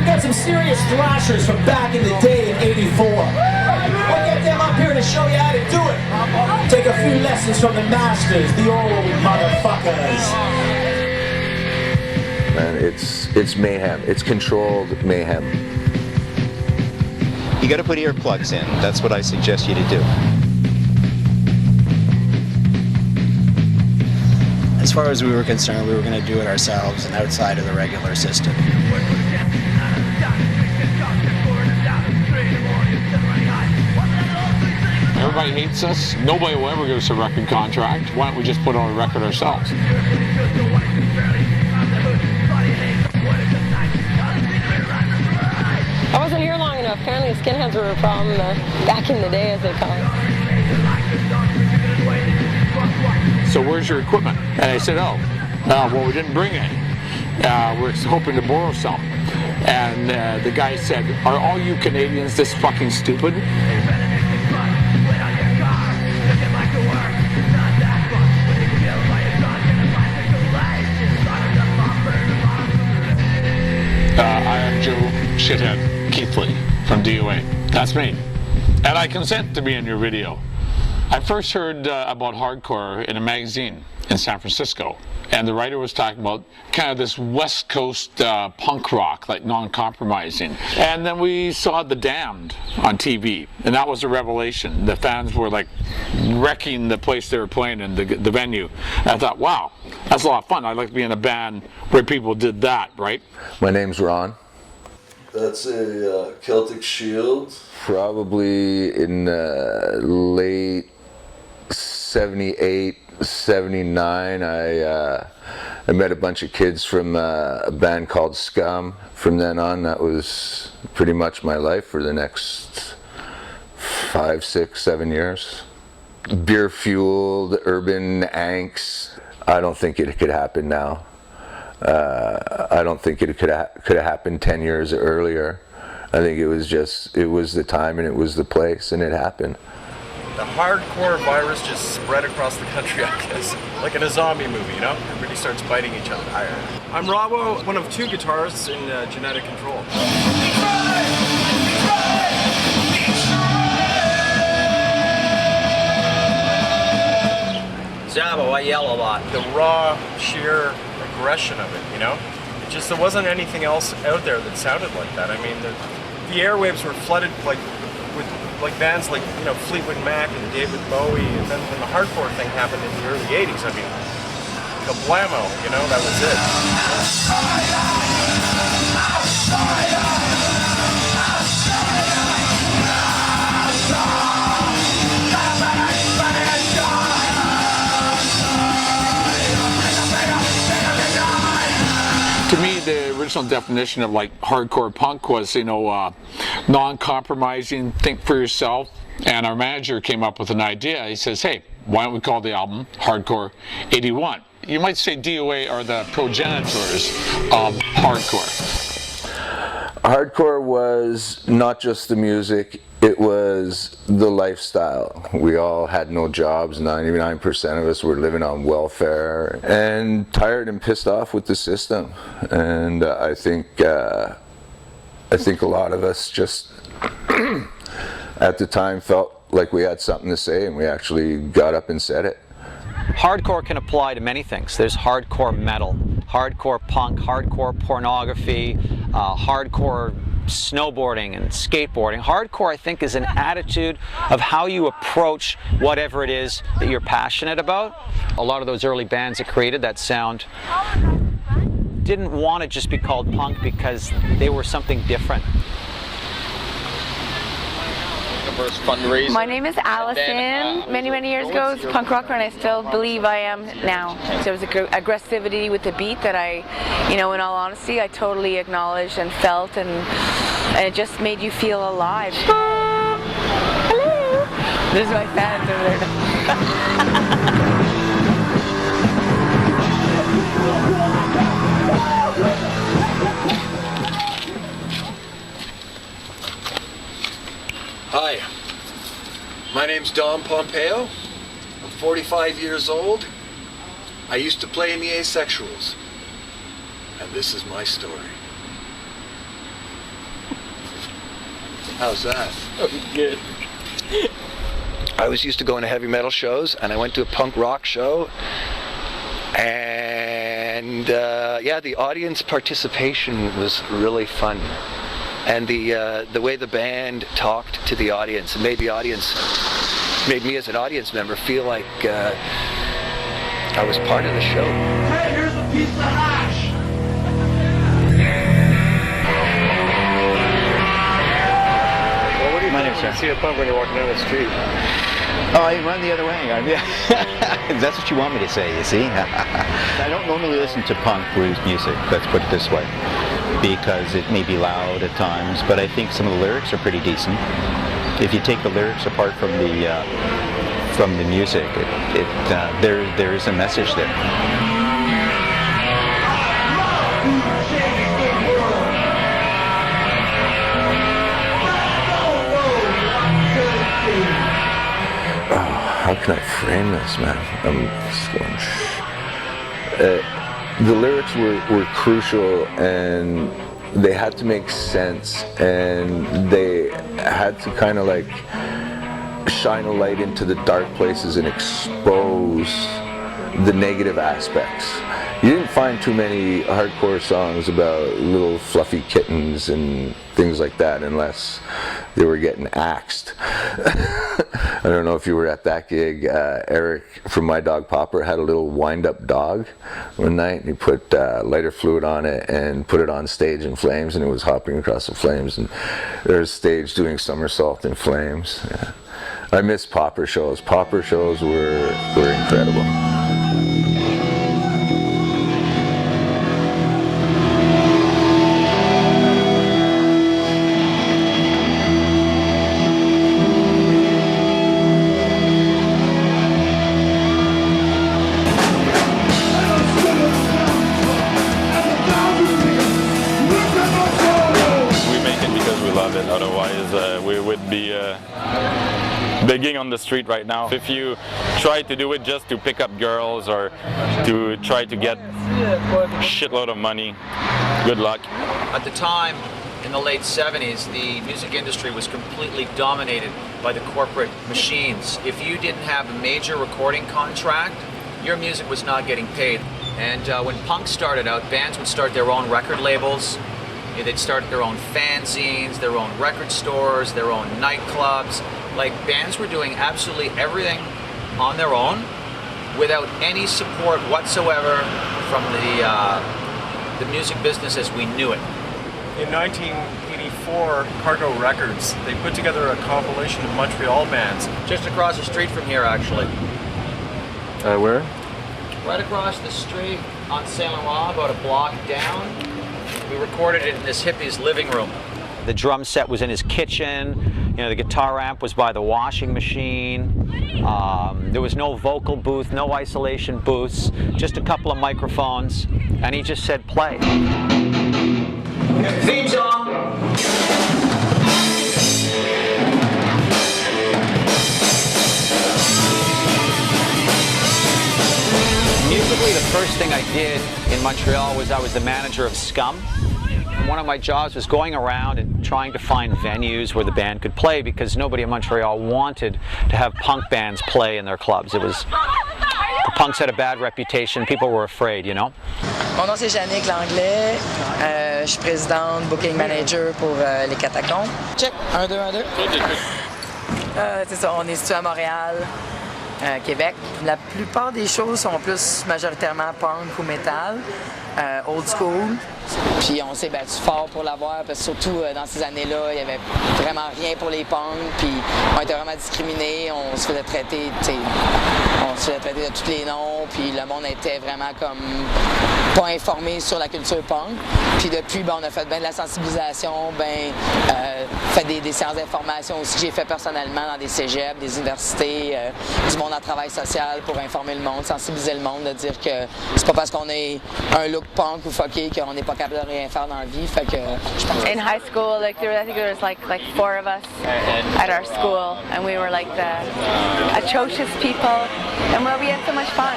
got some serious thrashers from back in the day in '84. We'll get them up here to show you how to do it. Take a few lessons from the masters, the old motherfuckers. Man, it's mayhem. It's controlled mayhem. You got to put earplugs in. That's what I suggest you to do. As far as we were concerned, we were going to do it ourselves and outside of the regular system. Everybody hates us. Nobody will ever give us a record contract. Why don't we just put on a record ourselves? I wasn't here long enough. Apparently the skinheads were a problem back in the day, as they call it. So where's your equipment? And I said, well, we didn't bring any. We're hoping to borrow some. And the guy said, are all you Canadians this fucking stupid? I am Joe Shithead Keithley from DOA. That's me. And I consent to be in your video. I first heard about hardcore in a magazine in San Francisco, and the writer was talking about kind of this West Coast punk rock, like non-compromising. And then we saw The Damned on TV, and that was a revelation. The fans were like wrecking the place they were playing in, the venue. And I thought, wow, that's a lot of fun. I'd like to be in a band where people did that, right? My name's Ron. That's a Celtic Shield. Probably in late 78, 79, I met a bunch of kids from a band called Scum. From then on, that was pretty much my life for the next 5, 6, 7 years. Beer-fueled, urban angst. I don't think it could happen now. I don't think it could have happened 10 years earlier. I think it was the time and it was the place, and it happened. The hardcore virus just spread across the country, I guess. Like in a zombie movie, you know? Everybody starts biting each other. I'm Robo, one of 2 guitarists in Genetic Control. Jabba, I yell a lot. The raw, sheer aggression of it, you know? There wasn't anything else out there that sounded like that. I mean, the airwaves were flooded with bands like, you know, Fleetwood Mac and David Bowie, and then when the hardcore thing happened in the early 80s, I mean, kablamo, you know, that was it. To me, the original definition of like hardcore punk was, you know, non-compromising, think for yourself. And our manager came up with an idea. He says, hey, why don't we call the album Hardcore 81? You might say DOA are the progenitors of hardcore. Hardcore was not just the music, it was the lifestyle. We all had no jobs, 99% of us were living on welfare, and tired and pissed off with the system. And I think a lot of us just at the time felt like we had something to say, and we actually got up and said it. Hardcore can apply to many things. There's hardcore metal, hardcore punk, hardcore pornography, hardcore snowboarding and skateboarding. Hardcore, I think, is an attitude of how you approach whatever it is that you're passionate about. A lot of those early bands that created that sound didn't want to just be called punk because they were something different. My name is Allison. Many years ago, I was a punk rocker, and I still believe I am now. There was aggressivity with the beat that I, you know, in all honesty, I totally acknowledged and felt, and it just made you feel alive. Hello. This is my fans over there. Hi, my name's Don Pompeo. I'm 45 years old. I used to play in the Asexuals. And this is my story. How's that? Oh, good. I was used to going to heavy metal shows, and I went to a punk rock show, and yeah, the audience participation was really fun, and the way the band talked to the audience made me as an audience member feel like I was part of the show. Hey, here's a piece of hash. My name's Sir. You see a punk when you're walking down the street. Oh, I run the other way. That's what you want me to say, you see? I don't normally listen to punk blues music, let's put it this way, because it may be loud at times, but I think some of the lyrics are pretty decent. If you take the lyrics apart from the music, there is a message there. How can I frame this, man? I'm just going. The lyrics were crucial, and they had to make sense, and they had to kind of like shine a light into the dark places and expose the negative aspects. You didn't find too many hardcore songs about little fluffy kittens and things like that unless they were getting axed. I don't know if you were at that gig. Eric from My Dog Popper had a little wind-up dog one night, and he put lighter fluid on it and put it on stage in flames, and it was hopping across the flames, and there's stage doing somersault in flames. Yeah. I miss Popper shows. Popper shows were incredible. Begging on the street right now. If you try to do it just to pick up girls or to try to get a shitload of money, good luck. At the time, in the late 70s, the music industry was completely dominated by the corporate machines. If you didn't have a major recording contract, your music was not getting paid. And when punk started out, bands would start their own record labels. They'd start their own fanzines, their own record stores, their own nightclubs. Like, bands were doing absolutely everything on their own without any support whatsoever from the music business as we knew it. In 1984, Cargo Records, they put together a compilation of Montreal bands. Just across the street from here, actually. Where? Right across the street on Saint Laurent, about a block down. We recorded it in this hippie's living room. The drum set was in his kitchen. You know, the guitar amp was by the washing machine. There was no vocal booth, no isolation booths, just a couple of microphones, and he just said play. Theme song. Musically, the first thing I did in Montreal was I was the manager of Scum. One of my jobs was going around and trying to find venues where the band could play, because nobody in Montreal wanted to have punk bands play in their clubs. It was, the punks had a bad reputation, people were afraid, you know. Mon nom c'est Jannick Langlais, je suis présidente, booking manager pour les Catacombes. Check, 1, 2, 1, 2. C'est ça, on est situé à Montréal, Québec. La plupart des choses sont plus majoritairement punk ou metal, old school. Puis on s'est battu fort pour l'avoir, parce que surtout dans ces années-là, il n'y avait vraiment rien pour les punks, puis on était vraiment discriminés, on se faisait traiter, de tous les noms, puis le monde était vraiment comme pas informé sur la culture punk. Puis depuis, on a fait bien de la sensibilisation, fait des séances d'information aussi que j'ai fait personnellement dans des cégeps, des universités, du monde en travail social pour informer le monde, sensibiliser le monde, de dire que c'est pas parce qu'on est un look punk ou fucké qu'on n'est pas capable de rien faire dans la vie. Fait que je pense. In high school, I think there was like 4 of us at our school, and we were like the atrocious people, and we had so much fun.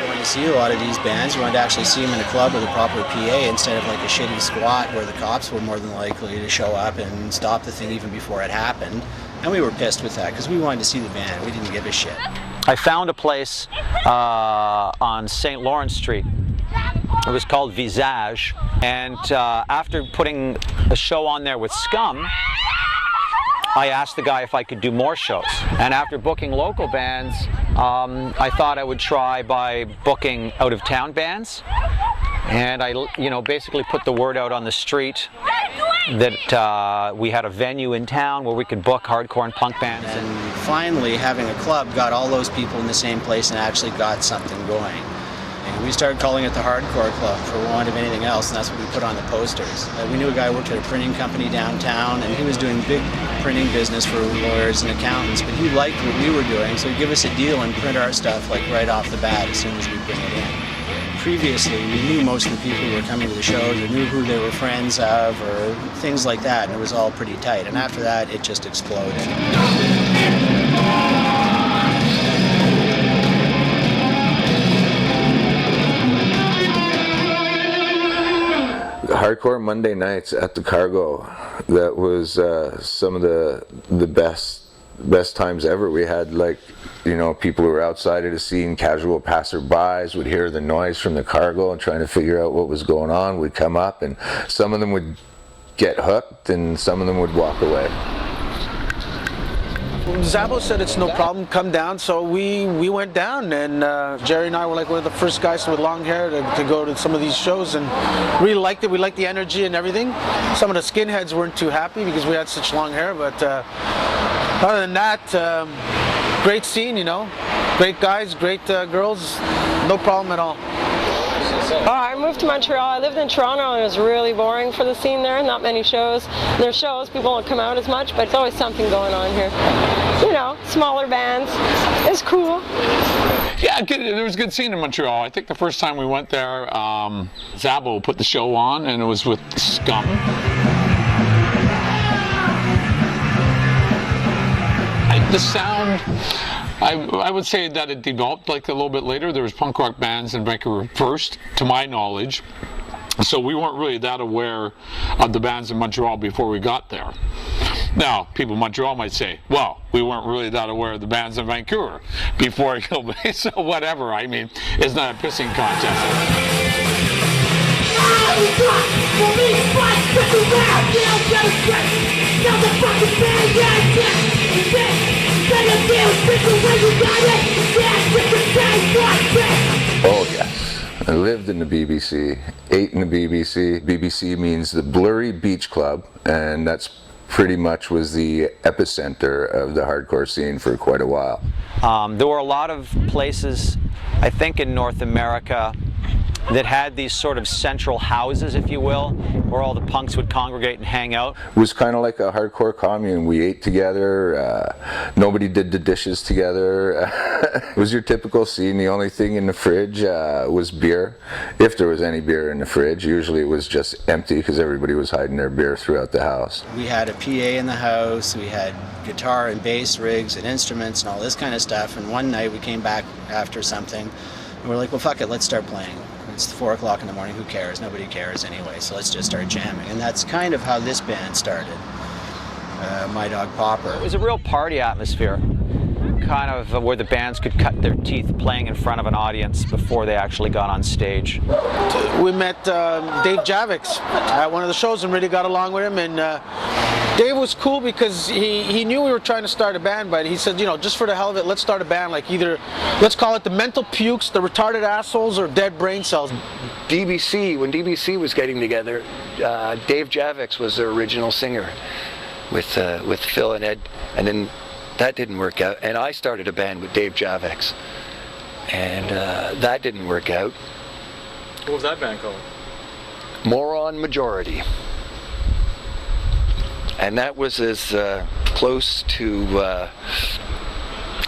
When you see a lot of these bands. We wanted to actually see them in a club with a proper PA instead of like a shitty squat where the cops were more than likely to show up and stop the thing even before it happened. And we were pissed with that because we wanted to see the band. We didn't give a shit. I found a place on St. Lawrence Street. It was called Visage, and after putting a show on there with Scum, I asked the guy if I could do more shows. And after booking local bands, I thought I would try by booking out-of-town bands. And I, basically put the word out on the street that we had a venue in town where we could book hardcore and punk bands. And finally, having a club got all those people in the same place and actually got something going. And we started calling it the Hardcore Club for want of anything else, and that's what we put on the posters. We knew a guy who worked at a printing company downtown, and he was doing big printing business for lawyers and accountants, but he liked what we were doing, so he'd give us a deal and print our stuff like right off the bat as soon as we bring it in. Previously, we knew most of the people who were coming to the shows, or knew who they were friends of, or things like that, and it was all pretty tight. And after that, it just exploded. Hardcore Monday nights at the Cargo, that was some of the best times ever. We had people who were outside of the scene, casual passerbys would hear the noise from the Cargo and trying to figure out what was going on. Would come up, and some of them would get hooked and some of them would walk away. Zabo said it's no problem, come down, so we went down, and Jerry and I were like one of the first guys with long hair to go to some of these shows, and really liked it. We liked the energy and everything. Some of the skinheads weren't too happy because we had such long hair, but other than that, great scene, great guys, great girls, no problem at all. I moved to Montreal. I lived in Toronto and it was really boring for the scene there. Not many shows. There's shows, people don't come out as much, but it's always something going on here. Smaller bands. It's cool. Yeah, there was a good scene in Montreal. I think the first time we went there, Zabo put the show on and it was with Scum. The sound, I would say that it developed a little bit later. There was punk rock bands in Vancouver first, to my knowledge. So we weren't really that aware of the bands in Montreal before we got there. Now, people in Montreal might say, well, we weren't really that aware of the bands in Vancouver before, so whatever. I mean, it's not a pissing contest. Oh yes, I lived in the BBC, ate in the BBC. BBC means the Blurry Beach Club, and that's pretty much was the epicenter of the hardcore scene for quite a while. There were a lot of places, I think in North America, that had these sort of central houses, if you will, where all the punks would congregate and hang out. It was kind of like a hardcore commune. We ate together, nobody did the dishes together. It was your typical scene. The only thing in the fridge was beer, if there was any beer in the fridge. Usually it was just empty because everybody was hiding their beer throughout the house. We had a PA in the house, we had guitar and bass rigs and instruments and all this kind of stuff, and one night we came back after something and we're like, well, fuck it, let's start playing. It's 4 o'clock in the morning, who cares? Nobody cares anyway, so let's just start jamming. And that's kind of how this band started, My Dog Popper. It was a real party atmosphere, kind of where the bands could cut their teeth playing in front of an audience before they actually got on stage. We met Dave Javix at one of the shows and really got along with him, and Dave was cool because he knew we were trying to start a band, but he said, just for the hell of it, let's start a band, either, let's call it the Mental Pukes, the Retarded Assholes, or Dead Brain Cells. DBC, when DBC was getting together, Dave Javix was the original singer with Phil and Ed, and then that didn't work out, and I started a band with Dave Javix, and that didn't work out. What was that band called? Moron Majority. And that was as close to,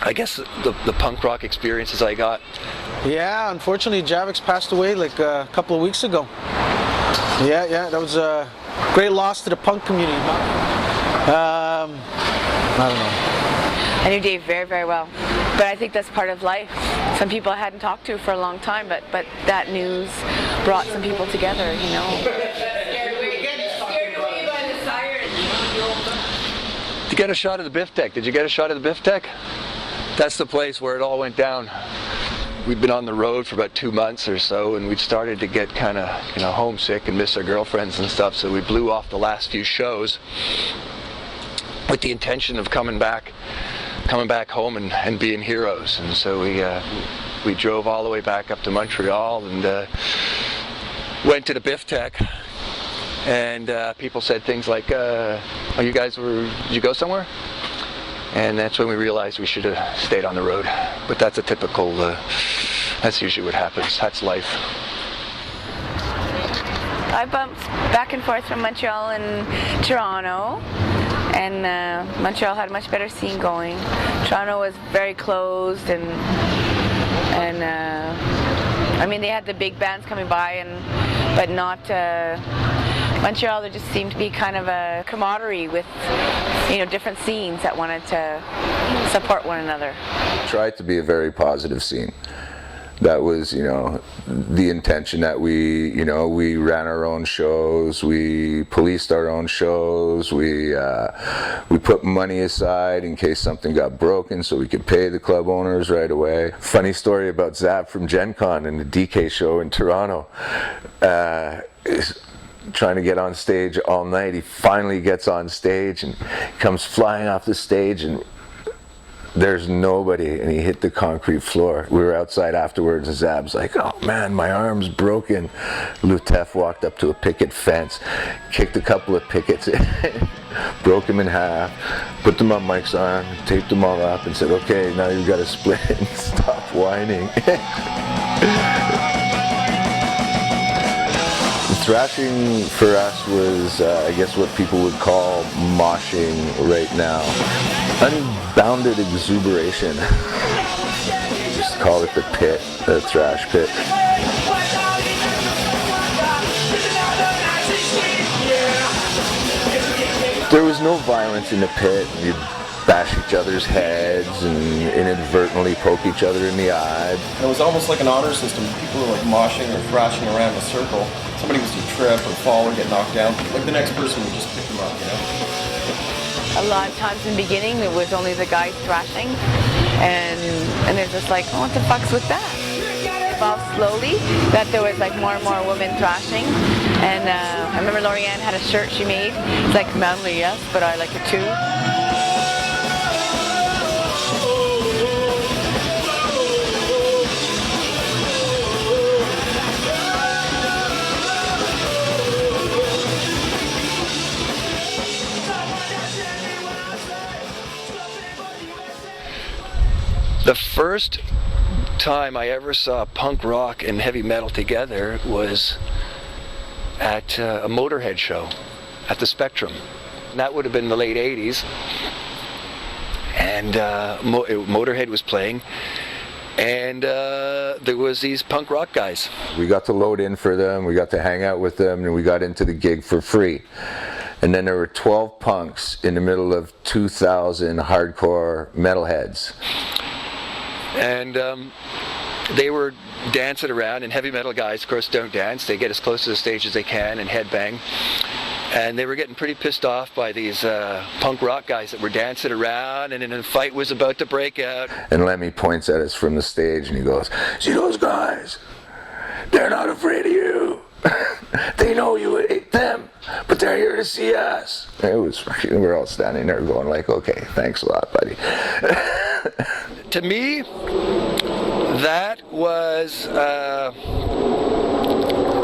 I guess, the punk rock experience as I got. Yeah, unfortunately, Javix passed away a couple of weeks ago. Yeah, that was a great loss to the punk community. I don't know. I knew Dave very, very well. but I think that's part of life. Some people I hadn't talked to for a long time, but that news brought some people together, you know. Did you get a shot of the Biff Deck? Did you get a shot of the Biff Deck? That's the place where it all went down. We'd been on the road for about 2 months or so, and we'd started to get kind of, homesick and miss our girlfriends and stuff. So we blew off the last few shows with the intention of coming back home and being heroes. And so we drove all the way back up to Montreal and went to the Biff Tech. And people said things like, "Oh, did you go somewhere?" And that's when we realized we should have stayed on the road. But that's a typical, that's usually what happens. That's life. I bumped back and forth from Montreal and Toronto. And Montreal had a much better scene going. Toronto was very closed, and I mean, they had the big bands coming by, but not Montreal. There just seemed to be kind of a camaraderie with, different scenes that wanted to support one another. Tried to be a very positive scene. That was, the intention that we ran our own shows, we policed our own shows, we put money aside in case something got broken so we could pay the club owners right away. Funny story about Zab from Gen Con and the DK show in Toronto. Trying to get on stage all night. He finally gets on stage and comes flying off the stage, and there's nobody, and he hit the concrete floor. We were outside afterwards, and Zab's like, "Oh man, my arm's broken." Lutef walked up to a picket fence, kicked a couple of pickets, broke him in half, put them on Mike's arm, taped them all up, and said, "Okay, now you've got to split and stop whining." Thrashing for us was, I guess, what people would call moshing right now. Unbounded exuberation. Just call it the pit, the thrash pit. There was no violence in the pit. You'd bash each other's heads and inadvertently poke each other in the eye. It was almost like an honor system. People were like moshing or thrashing around in a circle. Somebody was to trip or fall or get knocked down. Like the next person would just pick them up, A lot of times in the beginning, it was only the guys thrashing, and they're just like, "Oh, what the fuck's with that?" It evolved slowly that there was like more and more women thrashing, and I remember Lorianne had a shirt she made. It's like manly, yes, but I like it too. The first time I ever saw punk rock and heavy metal together was at a Motorhead show at the Spectrum. And that would have been the late 80s. And Motorhead was playing. And there was these punk rock guys. We got to load in for them, we got to hang out with them, and we got into the gig for free. And then there were 12 punks in the middle of 2,000 hardcore metalheads. And they were dancing around, and heavy metal guys, of course, don't dance. They get as close to the stage as they can and headbang. And they were getting pretty pissed off by these punk rock guys that were dancing around, and then a fight was about to break out. And Lemmy points at us from the stage and he goes, "See those guys? They're not afraid of you. They know you hate them, but they're here to see us." It was, we're all standing there going like, "Okay, thanks a lot, buddy." To me, that was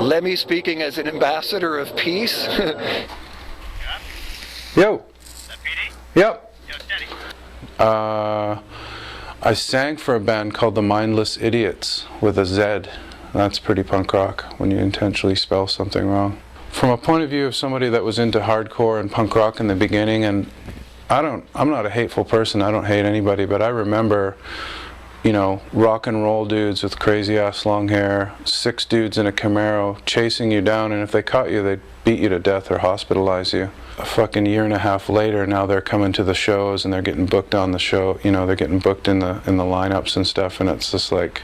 Lemmy speaking as an ambassador of peace. Yo. Yep. I sang for a band called the Mindless Idiots with a Z. That's pretty punk rock when you intentionally spell something wrong. From a point of view of somebody that was into hardcore and punk rock in the beginning, and I'm not a hateful person, I don't hate anybody, but I remember you know, rock and roll dudes with crazy ass long hair, 6 dudes in a Camaro chasing you down, and if they caught you, they'd beat you to death or hospitalize you. A fucking year and a half later, now they're coming to the shows and they're getting booked on the show, you know, they're getting booked in the lineups and stuff, and it's just like,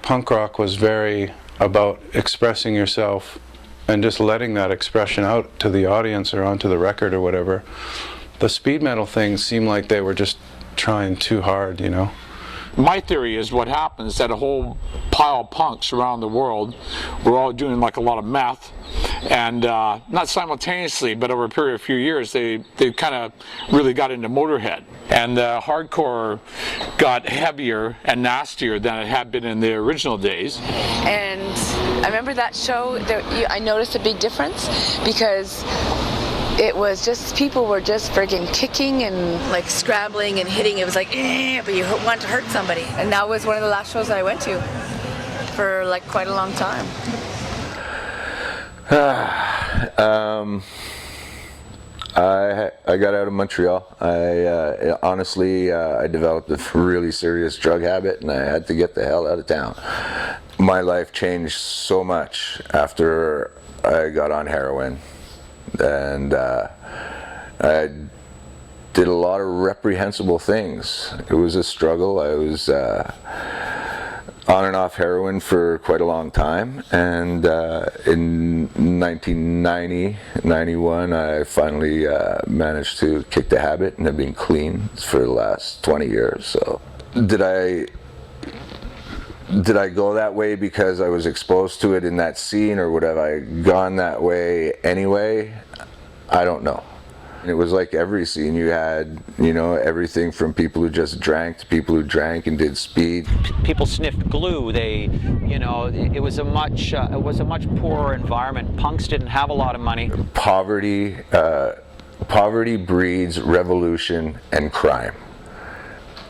punk rock was very about expressing yourself and just letting that expression out to the audience or onto the record or whatever. The speed metal things seemed like they were just trying too hard, you know. My theory is what happens that a whole pile of punks around the world were all doing like a lot of meth, and not simultaneously, but over a period of a few years, they kind of really got into Motorhead, and hardcore got heavier and nastier than it had been in the original days. And I remember that show, I noticed a big difference because it was just, people were just friggin' kicking and like scrambling and hitting. It was like, but you want to hurt somebody. And that was one of the last shows that I went to for like quite a long time. I got out of Montreal. Honestly, I developed a really serious drug habit, and I had to get the hell out of town. My life changed so much after I got on heroin. And I did a lot of reprehensible things. It was a struggle. I was on and off heroin for quite a long time, and in 1990, 91, I finally managed to kick the habit and have been clean for the last 20 years. So did I go that way because I was exposed to it in that scene, or would have I gone that way anyway? I don't know. It was like every scene. You had, you know, everything from people who just drank to people who drank and did speed. People sniffed glue. They, you know, it was a much poorer environment. Punks didn't have a lot of money. Poverty breeds revolution and crime.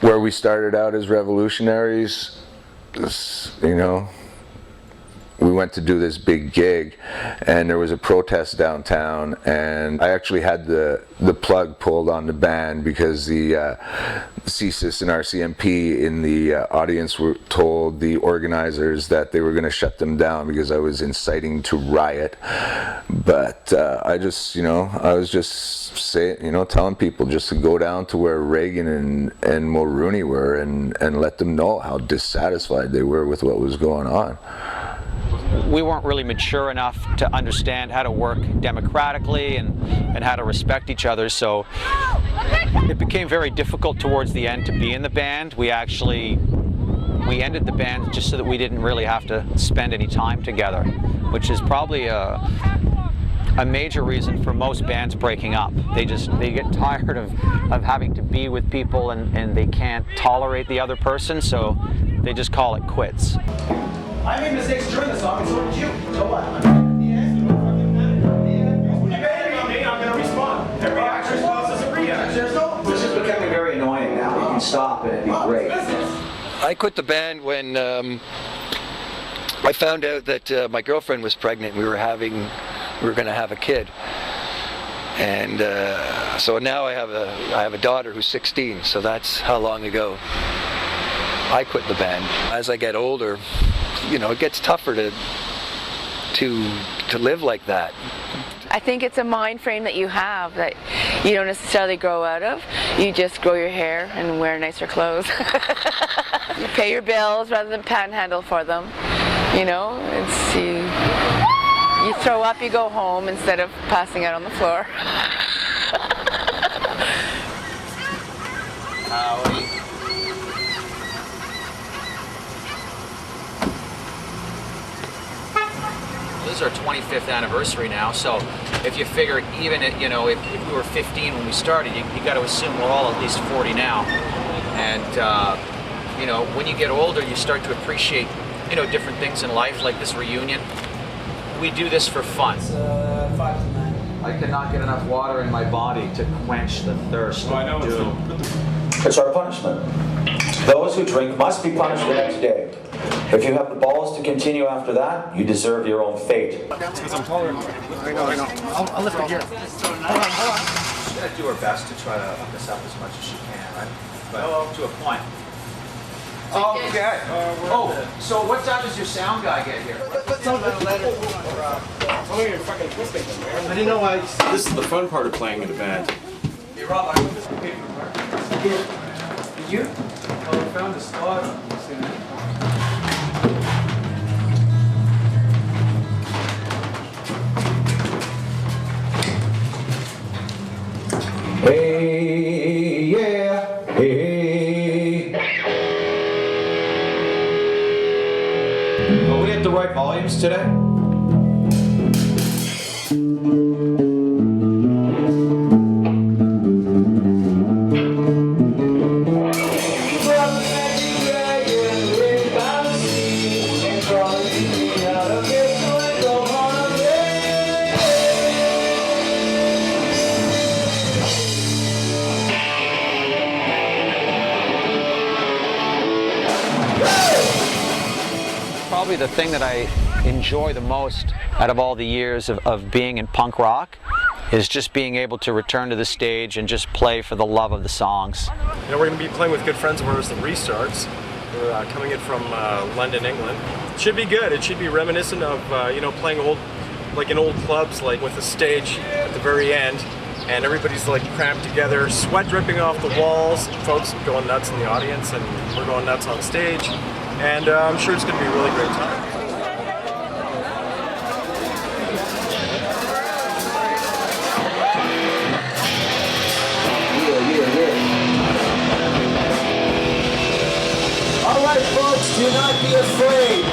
Where we started out as revolutionaries, you know, we went to do this big gig, and there was a protest downtown, and I actually had the plug pulled on the band because the CSIS and RCMP in the audience were told the organizers that they were going to shut them down because I was inciting to riot. But I just, you know, I was just telling people just to go down to where Reagan and Mulrooney were and let them know how dissatisfied they were with what was going on. We weren't really mature enough to understand how to work democratically and how to respect each other, so it became very difficult towards the end to be in the band. We ended the band just so that we didn't really have to spend any time together, which is probably a major reason for most bands breaking up. They get tired of having to be with people, and they can't tolerate the other person, so they just call it quits. I made mistakes during the song, and so did you. So what? You're betting on me, I'm going to respond. Every action causes a reaction. This is becoming very annoying now. You can stop and it'd be great. I quit the band when I found out that my girlfriend was pregnant. We were going to have a kid. And so now I have a daughter who's 16, so that's how long ago I quit the band. As I get older, you know, it gets tougher to live like that. I think it's a mind frame that you have that you don't necessarily grow out of. You just grow your hair and wear nicer clothes. You pay your bills rather than panhandle for them. You know, you throw up, you go home instead of passing out on the floor. This is our 25th anniversary now, so if you figure even if we were 15 when we started, you got to assume we're all at least 40 now. And you know, when you get older, you start to appreciate, you know, different things in life, like this reunion. We do this for fun. It's 5 to 9. I cannot get enough water in my body to quench the thirst. I know. It's our punishment. Those who drink must be punished the next day. If you have the balls to continue after that, you deserve your own fate. Because I'm taller. I know. I'll lift it here. Hold on. She's going to do her best to try to hook us up as much as she can, right? But to a point. Okay. Oh, so what time does your sound guy get here? I didn't know why. This is the fun part of playing in a band. Hey Rob, I went to the paper. Did you? Oh, I found a spot. Hey, yeah, hey. Are we at the right volumes today? Probably the thing that I enjoy the most out of all the years of being in punk rock is just being able to return to the stage and just play for the love of the songs. You know, we're going to be playing with good friends of ours, the Restarts. We're coming in from London, England. It should be good. It should be reminiscent of you know, playing in old clubs, like with a stage at the very end, and everybody's like cramped together, sweat dripping off the walls, folks going nuts in the audience, and we're going nuts on stage. And I'm sure it's going to be a really great time. All right, folks, do not be afraid.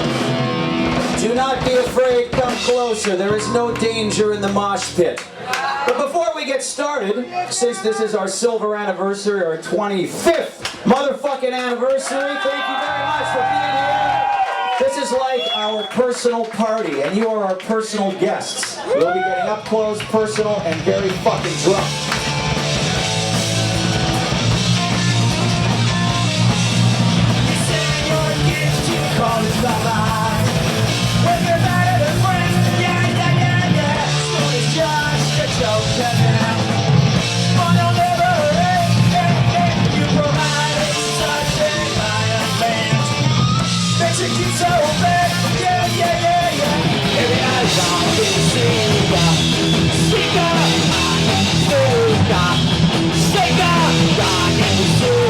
Do not be afraid. Come closer. There is no danger in the mosh pit. But before we get started, since this is our silver anniversary, our 25th motherfucking anniversary, thank you very much for being here. This is like our personal party, and you are our personal guests. We'll be getting up close, personal, and very fucking drunk. Call it bye-bye. When you're better than friends, yeah. So it's just a joke to them. But I'll never end. You provide such an environment. Makes it keep so bad, yeah. Every night's on the Sika, rock and Sika.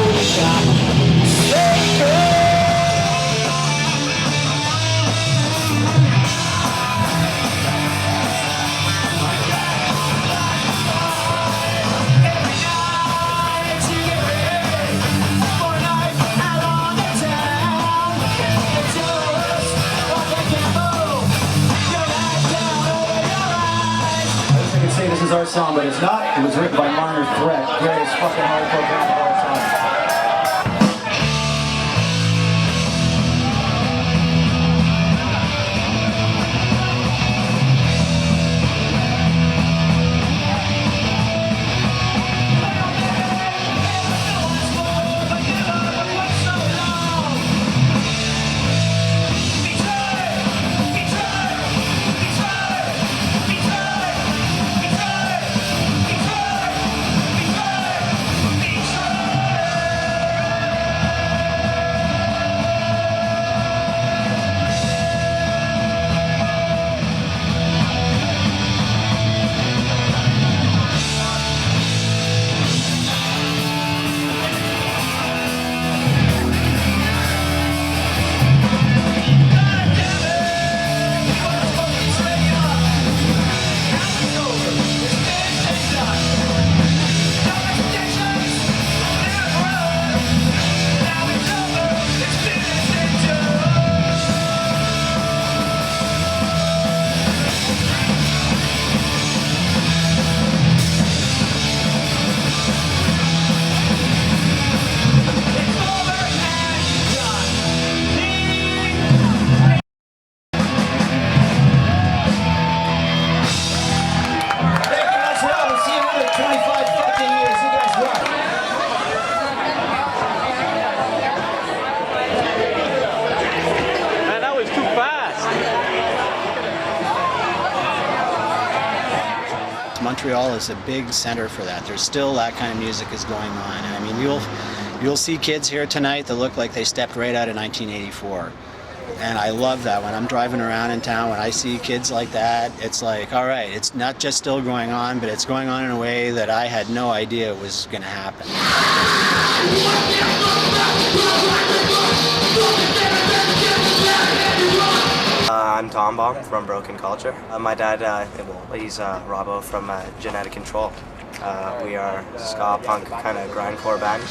This is our song, but it's not. It was written by Minor Threat, greatest fucking hardcore band of all time. Montreal is a big center for that. There's still that kind of music is going on. And I mean, You'll see kids here tonight that look like they stepped right out of 1984. And I love that. When I'm driving around in town, when I see kids like that, it's like, all right, it's not just still going on, but it's going on in a way that I had no idea was going to happen. I'm Tom Baum from Broken Culture. My dad, he's Robbo from Genetic Control. We are a ska punk kind of grindcore band.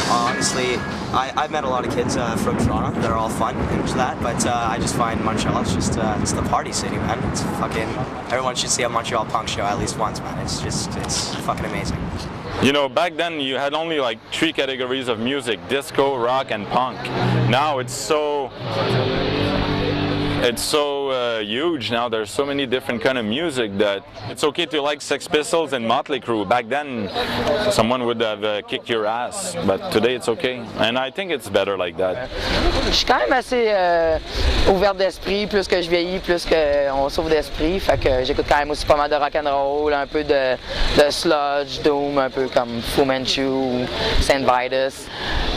Honestly, I've met a lot of kids from Toronto. They're all fun and that, but I just find Montreal, it's the party city, man. It's fucking, everyone should see a Montreal punk show at least once, man. It's fucking amazing. You know, back then you had only like 3 categories of music: disco, rock, and punk. Now it's so huge now. There's so many different kind of music that it's okay to like Sex Pistols and Motley Crue. Back then, someone would have kicked your ass, but today it's okay. And I think it's better like that. Je suis quand même assez ouverte d'esprit. Plus que je vieillis, plus qu'on s'ouvre d'esprit. Fait que j'écoute quand même aussi pas mal de rock and roll, un peu de sludge, doom, un peu comme Fu Manchu, Saint Vitus.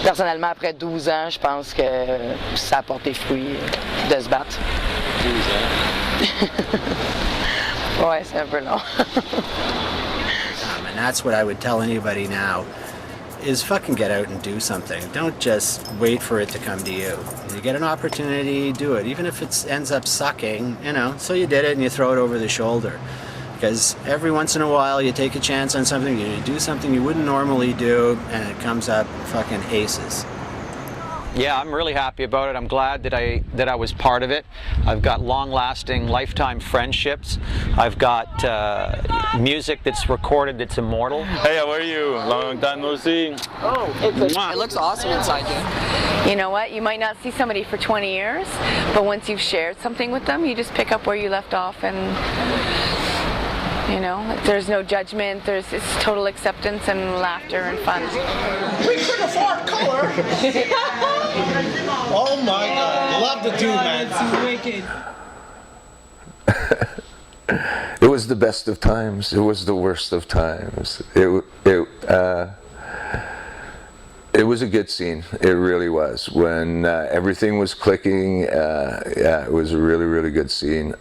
Personnellement, après 12 ans, je pense que ça a porté fruit de se battre. 12 ans. Ouais, c'est un peu long. And that's what I would tell anybody now, is fucking get out and do something. Don't just wait for it to come to you. You get an opportunity, do it. Even if it ends up sucking, you know, so you did it and you throw it over the shoulder. Because every once in a while you take a chance on something, you do something you wouldn't normally do, and it comes up fucking aces. Yeah, I'm really happy about it. I'm glad that I was part of it. I've got long-lasting, lifetime friendships. I've got music that's recorded that's immortal. Hey, how are you? Long time no see. Oh, it looks awesome inside you. You know what? You might not see somebody for 20 years, but once you've shared something with them, you just pick up where you left off, and you know, there's no judgment. It's total acceptance and laughter and fun. We could afford color. Oh my God! Love the dude, man. It was the best of times. It was the worst of times. It was a good scene. It really was. When everything was clicking, yeah, it was a really, really good scene.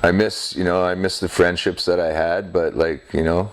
I miss the friendships that I had, but like, you know,